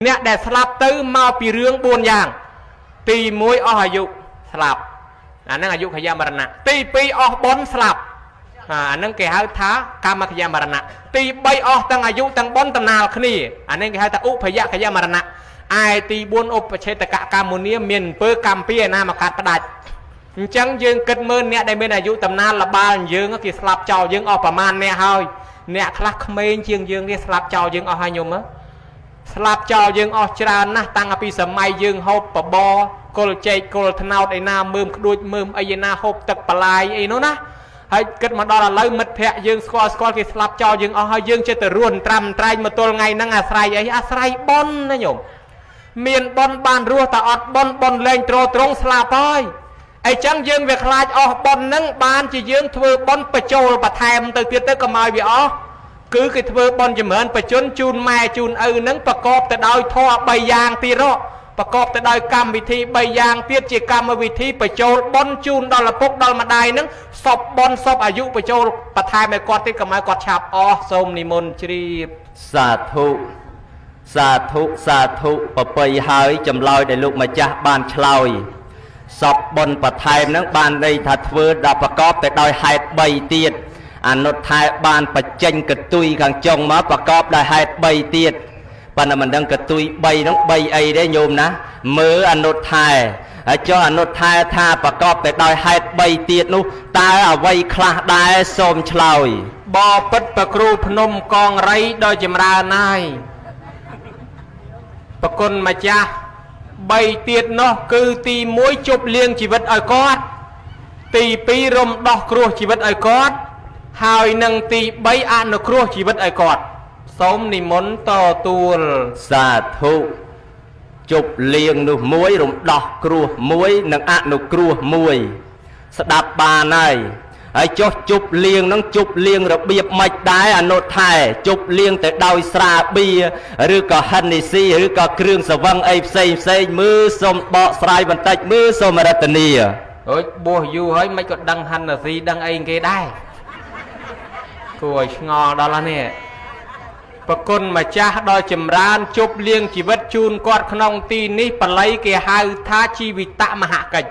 nè để slap tới mau pi rương buồn giang tì muối o hà dụ slap nâng hà dụ khaya marana tì pi o bon slap nâng cái hai thá kama khaya marana tì bay o tăng hà dụ tăng bon tăng nào khni nâng cái hai ta úp khaya khaya marana ai tì buôn úp chế ta cả camonia miền pơ cam pia na mà cắt đạch chẳng dương kết mơn nè đây bên hà dụ tầm na là ba dương cái slap chào dương oประมาณ nè hơi nè khắc mên chiêng dương cái slap chào dương o hai nhôm á slap chào dương ở tràn na tăng api sớm mai dương hộp bờ bò cột chạy cột thân nào để na mơm đuôi mơm ai na hộp tật bả lai ấy nó na hay kết mà đó là lấy mật thẹ dương squat cái slap chào dương ở hai dương chơi từ ruồn trầm trai mà tôi ngày năng asrai ấy asrai bon nó nhổm miền bon ban rùa ta ọt bon lên trô trống slap thôi ấy chẳng dương việc lai ở bon nâng ban chỉ dương thưa bon bờ trâu bờ thèm từ tiết tới cầm ai bị ó cứ cái thưa bon chỉ mượn phải chôn chun mai chun nângประกอบแต่ đôi thoa bay giang tì rọ ประกอบแต่ đôi cam vị thi bay giang tiết chỉ cam vị thi phải chôn bon chun đó là phúc đó mà đài nâng sọp bon sọpอายุ phải chôn bạch thai mày quạt tiết cầm ai quạt chạp o sôm ni môn chi sa thu bờ bay hơi chầm lôi để lúc mà cha ban chloi sọp bon bạch thai nâng ban đây thật vừa đã ประกอบแต่ đôi hai bay tiết nốt thái ban bạch tranh cái tui càng trông máประกอบได้hai bay tiết ban mình đang cái tui bay nó bay ấy đấy nhôm ná mớ nốt thái cho nốt thái tha ประกอบแต่ đôi hai bay tiết nu ta ở vây khla đai xôm chloi bò bứt bờ cừu phnom con rây đôi chìm ra này bờ côn mà cha bay tiết nó cứ tì muối chụp liêng chỉ vật ở cót tì pi rôm đo cừu chỉ vật ở cót hai nâng tì bay ăn được cua chỉ vật ai cọt sống ni món to tuôn sa thu chụp liêng được muối rồi đọc cua muối nâng ăn được cua muối đạp bà này ai cho chụp liêng nó chụp liêng rồi biệp mạch đái nốt thai chụp liêng tới đôi xa bia rồi có Hennessy rồi có krương sờ văng ai xây mưa xôm bọ sài bàn tay mưa xôm maratania ôi bùa du hơi mấy con đăng Hennessy đăng ai cái đai cùi ngò đó là nè bậc con mà cha đòi chìm ran chụp liêng chỉ vật chun quạt khong tin ní bà lấy cái hai tha chi vì tạ mà hạ cảnh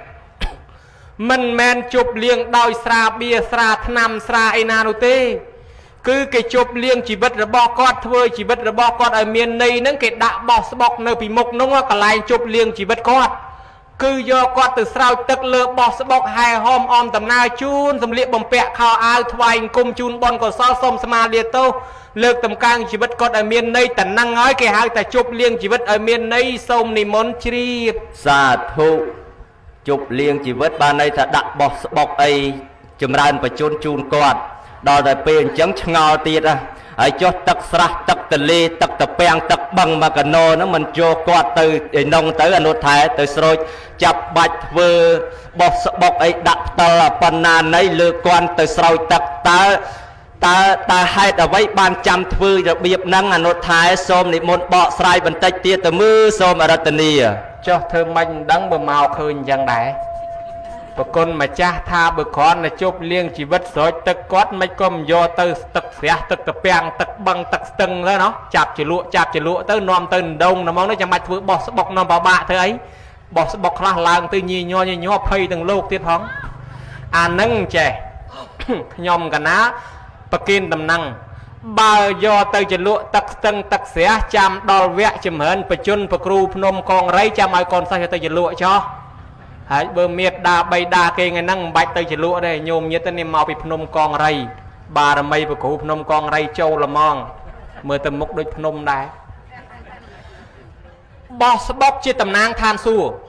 mình men chụp liêng đòi xa bia xa tham xa ai nào tê cứ cái chụp liêng chỉ vật rồi bò quạt thôi chỉ vật rồi bò quạt ở miền này nâng cái đạ bò bọc nơi bị mục nông cả lại chụp liêng chỉ vật quạt cứ do quạt từ sau tức lơ bò bọc hai hôm om tầm na chun sầm liệp bầm pẹ khao ai thoại cùng chun bon còn so xôm sama liệt tô lược tầm cang chỉ vật quạt ở miền này tận năng nói cái hai ta chụp liêng chỉ vật ở miền này sông ni món chi sa thu chụp liêng chỉ vật ban đây ta đặt bọc ấy chùm ran và chun quạt đòi tại bên trắng ngò tiệt ai cho tắc sra tắc tờ lê tắc tờ peng tắc bằng mà cả nô nó mình cho quạt từ nông tới anh nốt thái từ rồi chập bạch vừa bọc ấy đặt tờ pan nan ấy lừa quan từ rồi tắc ta hai tờ vây ban trăm thưa rồi biệp năng anh nốt thái xôm này một bọ sài bẩn tách tiệt từ mưa xôm ở Ratania cho thơm manh đắng bờ màu khơi chẳng đẻ bậc con mà cha tha bậc con là chụp liêng chỉ vật rồi tật quát mấy con do từ tật xé tật tật peng tật bằng tật tầng đó nó chạp chỉ lụa tới nom tới đông nó mong nó chẳng mạch vừa bỏ bọc nom vào bạ thế ấy bỏ bọc là làng từ nhì nhò phây từng lô tiết hóng nâng trẻ nhom cả ná bậc kiên tầm năng bao do tới chỉ lụa tật tầng tật xé chạm đo vẽ chìm hơn bậc chun bậc cừu nom con rấy chạm ai con sao tới chỉ lụa cho hãy bơ miệt đa bay đa kê ngày năng bạch tới chỉ lụa đây nhôm như tên em mau bị phnom con rây bà là mây của cụ phnom con rây châu là mong mưa tầm mục đôi phnom đá boss bóc chia tầm nang than su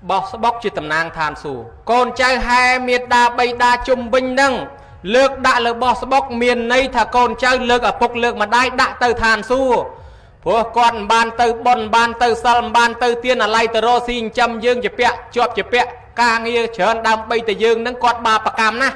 boss bóc chia tầm nang than su con trai hai miệt đa bay đa chung binh nâng lược đã lược boss bóc miền này thà con trai lược ở phục lược mà đai đã từ than su của con ban từ bon ban từ salm ban từ tiên là lay từ rô xin châm dương chụp pẹ chụp pẹ ca nghe chớn đam bay từ dương nâng quạt ba bạc cam na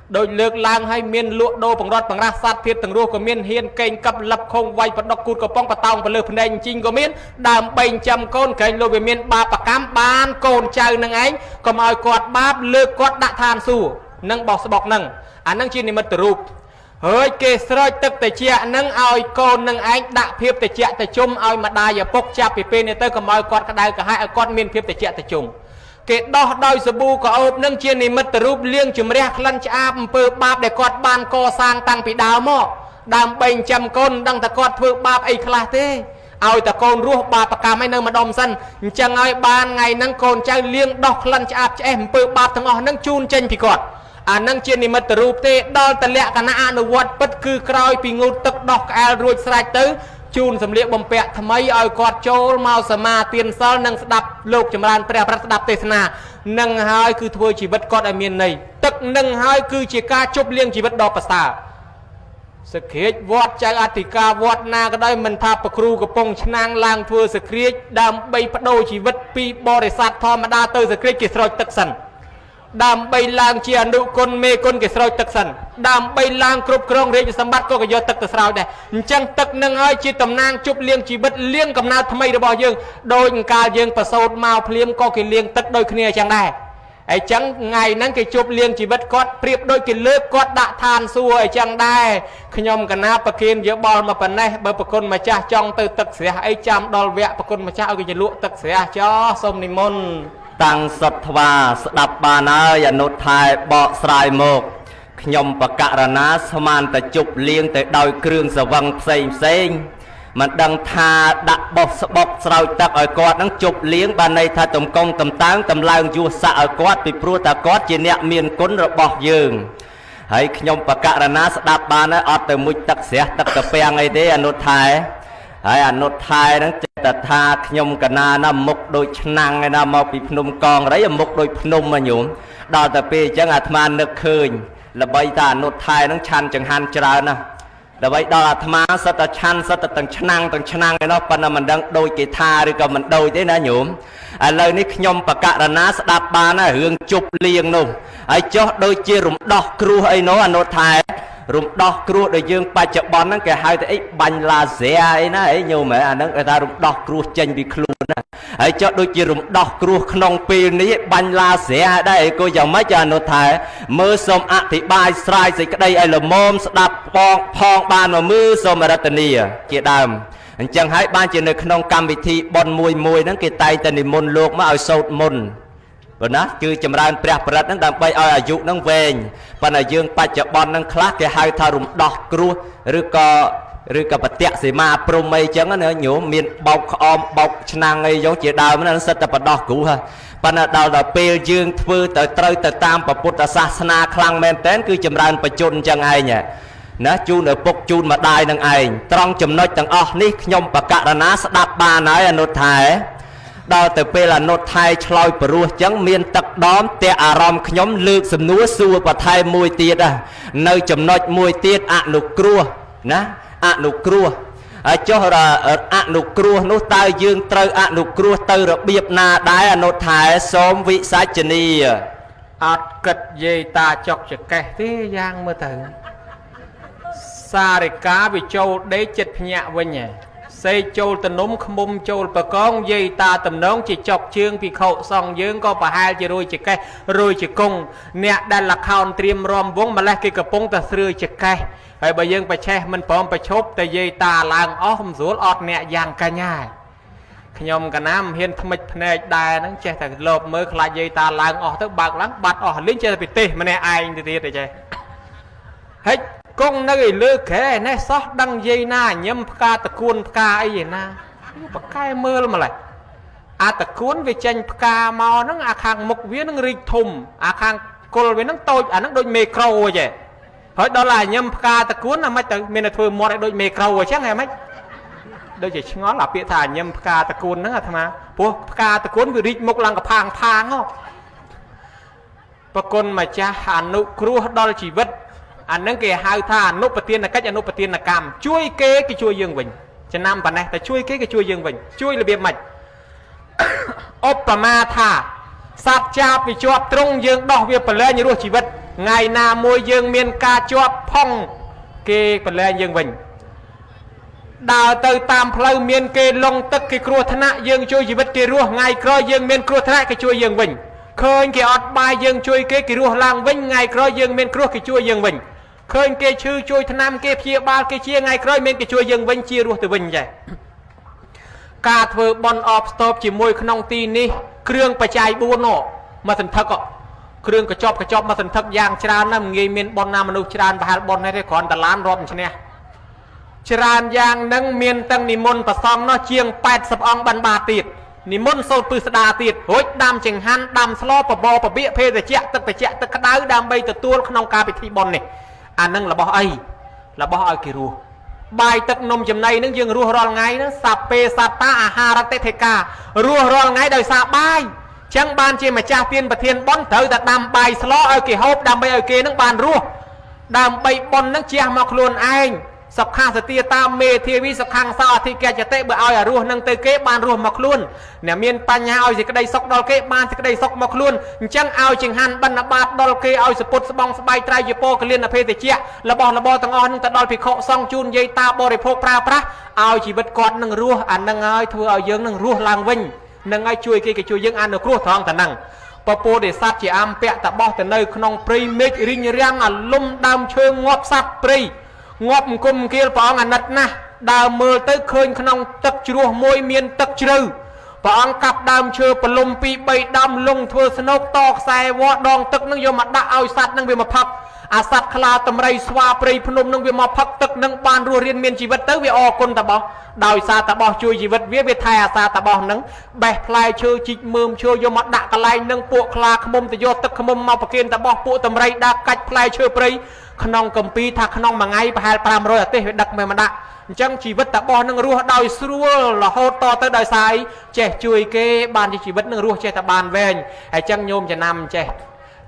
đôi lược lang hay miền lụa đô bằng rót bằng ra sát thiết từng rô của miền hiên kênh cặp lập không vay và đọc cút của pong và tòng và lược phần đền chinh của miền đam bay châm con kênh lô về miền ba bạc cam ban côn chơi nâng ánh còn mọi quạt ba lược quạt đã than su nâng bọc nâng nâng chi này mất từ rụp hơi kê sợi tức tại chia nâng ao con nâng anh đã phiếp tại chia tại chung ao mà đai giờ bốc cha bị pin này tới cầm ao con cái đai cả hai con miên phiếp tại chia tại chung cái đó đôi sờ bu có ốp nâng chia này mất rúp liêng chùm rác lăn cha bơ bạp để con ban co sang tăng bị đào mò đam bền trăm con đăng ta con bơ bạp ấy khla thế ao ta con ruột bà bạc cam hay nơi mà đom sân chẳng ai ban ngày nâng con trai liêng đọc lăn cha em bơ bạp thằng họ nâng chun trên thì còn nâng trên này mất rúp thế đó ta lẹ cả na nó vật bất cứ còi bị ngột tức đọc al ruột sạch tới chun sầm liệt bầm pẹtทำไม ao quạt trôi mau sờ ma tiền sal nâng đập lục chấm ran pre prat đập tê na nâng hai cứ thôi chỉ vật quạt ở miền này tức nâng hai cứ chỉ ca chụp liêng chỉ vật đỏ bát saสเคียวอดใจอธิกาวอดนาก็ได้มันทาปครูกระปงชนางลางทัวสเคียดำใบประโดชีวิตปีบริษัทธรรมดาเตอร์สเคียกิสรอยตักสันดำใบลางเชียนุคนเมคนกิสรอยตักสันดำใบลางครบครองเรียนสมบัติก็กยอตักตะสราวได้จังตักนังให้ชีตำนางจุบเลี้ยงชีวิตเลี้ยงกับนาทำไมระบอยยังโดยการยังประสบมาเพลียมก็กิเลี้ยงตักโดยเคลียจังได้ไอ้จังไงนั้นกิจุบเลี้ยงชีวิตกอดเปรียบโดยกิเลิกกอดด่าทานซัวไอ้จังได้ขยมกันนะประเคนเยอะบอลมาปนได้เบอร์ประคนมาจ้าจ้องตือตักเสียไอ้จำดอลแวะประคนมาจ้าเอากิจะลุตักเสียจ้าสมนิมนต์តាំងសតវ៉ាស្ដាប់បានហើយអនុថែបកស្រាយមកខ្ញុំបកករណាស្មានតែជប់លៀងទៅដោយគ្រឿងសវឹងផ្សេងមិនដឹងថាដាក់បោះស្បុកស្រោចទឹកឲ្យគាត់នឹងជប់លៀងបានន័យថាតំកងតំតាំងតម្លើងយស័កឲ្យគាត់ពីព្រោះតែគាត់ជាអ្នកមានគុណរបស់យើងហើយខ្ញុំបកករណាស្ដាប់បានហើយអត់ទៅមុជទឹកស្រះទឹកតាពាំងអីទេអនុថែហើយអនុថែហ្នឹងចិត្តថាខ្ញុំកណាណាមុខដូចឆ្នាំងឯណាមកពីភ្នំកងរីមុខដូចភ្នំមកញោមដល់តែពេលអញ្ចឹងអាត្មានឹកឃើញល្បីថាអនុថែហ្នឹងឆាន់ចង្ហាន់ច្រើនណាស់ដើម្បីដល់អាត្មាសិតតែឆាន់សិតតែទាំងឆ្នាំងឯនោះប៉ុន្តែមិនដឹងដូចគេថាឬក៏មិនដូចទេណាញោមឥឡូវនេះខ្ញុំបកករណាស្ដាប់បានហើយរឿងជប់លៀងនោះហើយចុះដូចជារំដោះគ្រោះអីនោះអនុថែរំដោះគ្រោះដែលយើងបច្ចុប្បន្នហ្នឹងគេហៅថាអីបាញ់ឡាហ្សេអីណាអីញោមអាហ្នឹងគេថារំដោះគ្រោះចេញពីខ្លួនណាហើយចុះដូចជារំដោះគ្រោះក្នុងពេលនេះបាញ់ឡាហ្សេដែរអីក៏យ៉ាងម៉េចអនុថែមើលសូមអធិប្បាយស្រាយសេចក្តីឲ្យល្មមស្ដាប់ផងបានមកមើលសូមរតនីជាដើមអញ្ចឹងហើយបានជានៅក្នុងកម្មវិធីបុណ្យមួយហ្នឹងគេតែងតែនិមន្តលោកមកឲ្យសូត្រមន្តប៉ុណ្ណាគឺចម្រើនព្រះបរិត្តហ្នឹងដើម្បីឲ្យអាយុហ្នឹងវែងប៉ុន្តែយើងបច្ចុប្បន្នហ្នឹងខ្លះគេហៅថារំដោះគ្រោះឬក៏បតិសីមាព្រំអីចឹងណាញោមមានបោកក្អមបោកឆ្នាំងអីយ៉ាងជាដើមហ្នឹងសិតតែបដោះគ្រោះប៉ុន្តែដល់ពេលយើងធ្វើទៅត្រូវទៅតាមពុទ្ធសាសនាខ្លាំងមែនតើគឺចម្រើនបច្ចុប្បន្នចឹងឯងណាជូនឪពុកជូនម្ដាយនឹងឯងត្រង់ចំណុចទាំងអស់នេះខ្ញុំបកករណាស្ដាប់បានហើយអនុថែដល់ទៅពេលអនុថែឆ្លោយព្រោះចឹងមានទឹកដមតែអារម្មណ៍ខ្ញុំលើកសំណួរសួរបន្ថែមមួយទៀតនៅចំណុចមួយទៀតអនុគ្រោះណាអនុគ្រោះហើយចុះអនុគ្រោះនោះតើយើងត្រូវអនុគ្រោះទៅរបៀបណាដែរអនុថែសូមវិសាចនីអត់គិតយាយតាចុកចកេះទេយ៉ាងមើលទៅសារិកាវាចូលដេកចិត្តភ្ញាក់វិញសេចូលតនំខ្មុំចូលបកងយាយតាតំណងជាចុកជើងពីខោសងយើងក៏ប្រហែលជារួយចកេះរួយចកងអ្នកដែលលខោនត្រៀមរំវងម្លេះគេកំពុងតែស្រឿចកេះហើយបើយើងប្រឆេះមិនព្រមប្រឈប់តែយាយតាឡើងអស់មិនស្រួលអត់អ្នកយ៉ាងកញ្ញាខ្ញុំកណាមហ៊ានថ្មិចភ្នែកដែរហ្នឹងចេះតែលបមើលខ្លាចយាយតាឡើងអស់ទៅបើកឡើងបាត់អស់លេងចេះតែពិទេម្នាក់ឯងទៅទៀតទេចេះហិចគង់នៅឯលើខែនេះសោះដឹងយាយណាញឹមផ្កាតគួនផ្កាអីឯណាបកែមើលម្លេះអាតគួនវាចេញផ្កាមកហ្នឹងអាខាងមុខវានឹងរីកធំអាខាងគល់វានឹងតូចអាហ្នឹងដូចមេក្រូអញ្ចឹងហើយដល់អាញឹមផ្កាតគួនអាមិនទៅមានតែធ្វើមាត់ឲ្យដូចមេក្រូអញ្ចឹងហ៎មិនដូចជាឆ្ងល់អាពាក្យថាញឹមផ្កាតគួនហ្នឹងអាត្មាព្រោះផ្កាតគួនវារីកមុខឡើងកផាងហ៎ប្រគុណម្ចាស់អនុគ្រោះដល់ជីវិតអានឹងគេហៅថាអនុប្រទានកិច្ចអនុប្រទានកម្មជួយគេជួយយើងវិញចំណាំប៉ុណ្ណេះតែជួយគេជួយយើងវិញជួយរបៀបម៉េចឧបមាថាសត្វចាបវាជាប់ទ្រង់យើងដោះវាប្រឡែងរស់ជីវិតថ្ងៃណាមួយយើងមានការជាប់ផុងគេប្រឡែងយើងវិញដើរទៅតាមផ្លូវមានគេលងទឹកគេគ្រោះថ្នាក់យើងជួយជីវិតគេរស់ថ្ងៃក្រោយយើងមានគ្រោះថ្នាក់គេជួយយើងវិញឃើញគេអត់បាយយើងជួយគេរស់ឡើងវិញថ្ងៃក្រោយយើងមានគ្រោះគេជួយយើងវិញ ឃើញគេឈឺជួយថ្នាំគេព្យាបាលគេជាថ្ងៃក្រោយមានគេជួយយើងវិញជារស់ទៅវិញចែការធ្វើបន់អបស្ទប់ជាមួយក្នុងទីនេះគ្រឿងបច្ច័យ4នោះមកសន្ធឹកគ្រឿងកញ្ចប់មកសន្ធឹកយ៉ាងច្រើនណាស់ងាយមានបន់ណាមនុស្សច្រើនប្រហែលបន់នេះទេគ្រាន់តែឡានរាប់ឈ្នះច្រើនយ៉ាងនឹងមានទាំងនិមន្តប្រសងនោះជាង80អង្គបានបាទៀតនិមន្តសូត្រពឹស្ដាទៀតរួចដាំចង្ហាន់ដាំស្លបបរបបៀកភេទជ្ជៈទឹកត្រជាក់ទឹកក្តៅដើម្បីទទួលក្នុងការពិធីបុណ្យនេះអានឹងរបស់អីរបស់ឲ្យគេរស់បាយទឹកនំចំណីនឹងយើងរស់រាល់ថ្ងៃហ្នឹងសាពេសតាអាហារតិថេការស់រាល់ថ្ងៃដោយសារបាយចឹងបានជាម្ចាស់ទានប្រធានបុណ្យត្រូវតែដាំបាយស្លឲ្យគេហូបដើម្បីឲ្យគេនឹងបានរស់ដើម្បីបុណ្យនឹងជះមកខ្លួនឯងសុខាសទាតាមមេធាវីសុខាំងសោអធិកចតិបើឲ្យអារស់នឹងទៅគេបានរស់មកខ្លួនអ្នកមានបញ្ហាឲ្យសេចក្តីសុខដល់គេបានសេចក្តីសុខមកខ្លួនអញ្ចឹងឲ្យចង្ហាន់បិណ្ឌបាតដល់គេឲ្យសពុតស្បងស្បែកត្រៃយពកលៀនអភេទជ្ជៈរបស់របរទាំងអស់នឹងទៅដល់ភិក្ខុសង្ឃជូនយាយតាបរិភោគប្រើប្រាស់ឲ្យជីវិតគាត់នឹងរស់អានឹងឲ្យធ្វើឲ្យយើងនឹងរស់ឡើងវិញនឹងឲ្យជួយគេជួយយើងអនុគ្រោះត្រង់តែហ្នឹងពពោធិសត្វជាអំពៈតបោះទៅនៅក្នុងព្រៃមេឃរីងរាំងអាលុំដើមឈើងាប់សត្វព្រៃងាប់អង្គមគៀលព្រះអង្គអាណិតណាស់ដើរមើលទៅឃើញក្នុងទឹកជ្រោះមួយមានទឹកជ្រៅព្រះអង្គកាប់ដើមឈើប្រលំ2 3ដំលងធ្វើស្នូកតខ្សែវដងទឹកនឹងយកមកដាក់ឲ្យសត្វនឹងវាមកផឹកអាសត្វខ្លាតម្រៃស្វាព្រៃភ្នំនឹងវាមកផឹកទឹកនឹងបានរស់រៀនមានជីវិតទៅវាអរគុណតបោះដោយសារតបោះជួយជីវិតវាថែអាសាតបោះនឹងបេះផ្លែឈើជីកមើមឈើយកមកដាក់កន្លែងនឹងពួកខ្លាឃ្មុំទៅយកទឹកឃ្មុំមកប្រគេនតបោះពួកតម្រៃដាក់កាច់ផ្លែឈើព្រៃក្នុងកម្ពីថាក្នុងមួយថ្ងៃប្រហែល500អាទេសវាដឹកមកដាក់អញ្ចឹងជីវិតតបោះនឹងរស់ដោយស្រួលរហូតតទៅដោយសារចេះជួយគេបានជាជីវិតនឹងរស់ចេះតែបានវែងហើយអញ្ចឹងញោមចំណាំចេះ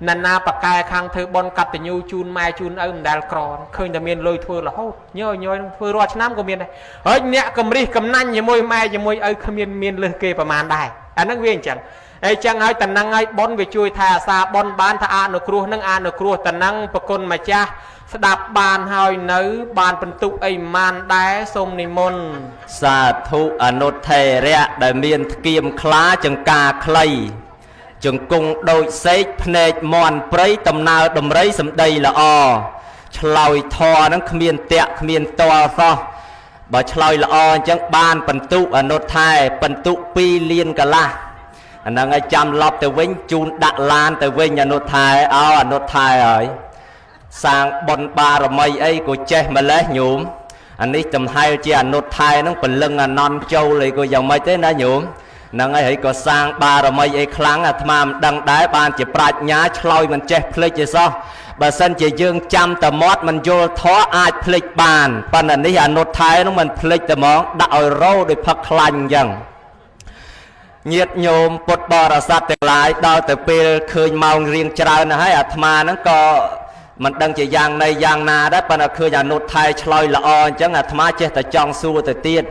ណានាបកែខាងធ្វើបនកតញ្ញូជូនម៉ែជូនឪមិនដែលក្រឃើញតែមានលុយធ្វើរហូតញយនឹងធ្វើរាល់ឆ្នាំក៏មានដែរហើយអ្នកកំរិះកំណាញ់ជាមួយម៉ែជាមួយឪគ្មានលើសគេប្រមាណដែរអាហ្នឹងវាអញ្ចឹងហើយចឹងហើយតំណឹងឲ្យបនវាជួយថែអាសាបនបានថាអនុគ្រោះនឹងអនុគ្រោះតំណឹងប្រគុណម្ចាស់ស្ដាប់បានហើយនៅបានបន្ទុកអីម៉ានដែរសូមនិមន្តសាធុអនុថេរៈដែលមានធ្គាមខ្លាចង្ការខ្លីជង្គង់ដូចសេកភ្នែកមន់ព្រៃដំណើរដំរីសម្ដីល្អឆ្លើយធរហ្នឹងគ្មានតាក់គ្មានតល់សោះបើឆ្លើយល្អអញ្ចឹងបានបន្ទុកអនុថែបន្ទុក2លានកន្លះអាហ្នឹងឲ្យចាំឡប់ទៅវិញជូនដាក់ឡានទៅវិញអនុថែអនុថែហើយសាងបុណ្យបារមីអីក៏ចេះម្លេះញោមអានេះចំហែលជាអនុថែហ្នឹងពលឹងអនន្តចូលអីក៏យ៉ាងម៉េចទេណាញោមហ្នឹងហើយក៏សាងបារមីអីខ្លាំងអាត្មាមិនដឹងដែរបានជាប្រាជ្ញាឆ្លោយមិនចេះភ្លេចទេសោះបើសិនជាយើងចាំតែមាត់មិនយល់ធម៌អាចភ្លេចបានប៉ុន្តែនេះអនុថែហ្នឹងមិនភ្លេចតែហ្មងដាក់ឲ្យរោដោយផឹកខ្លាញ់អញ្ចឹងញាតិញោមពុទ្ធបរិស័ទទាំងឡាយដល់ទៅពេលឃើញម៉ោងរៀងច្រើនណាស់ហើយអាត្មាហ្នឹងក៏មិនដឹងជាយ៉ាងណីយ៉ាងណាដែរប៉ុន្តែឃើញអនុថែឆ្លើយល្អអញ្ចឹងអាត្មាចេះតែចង់សួរទៅទៀត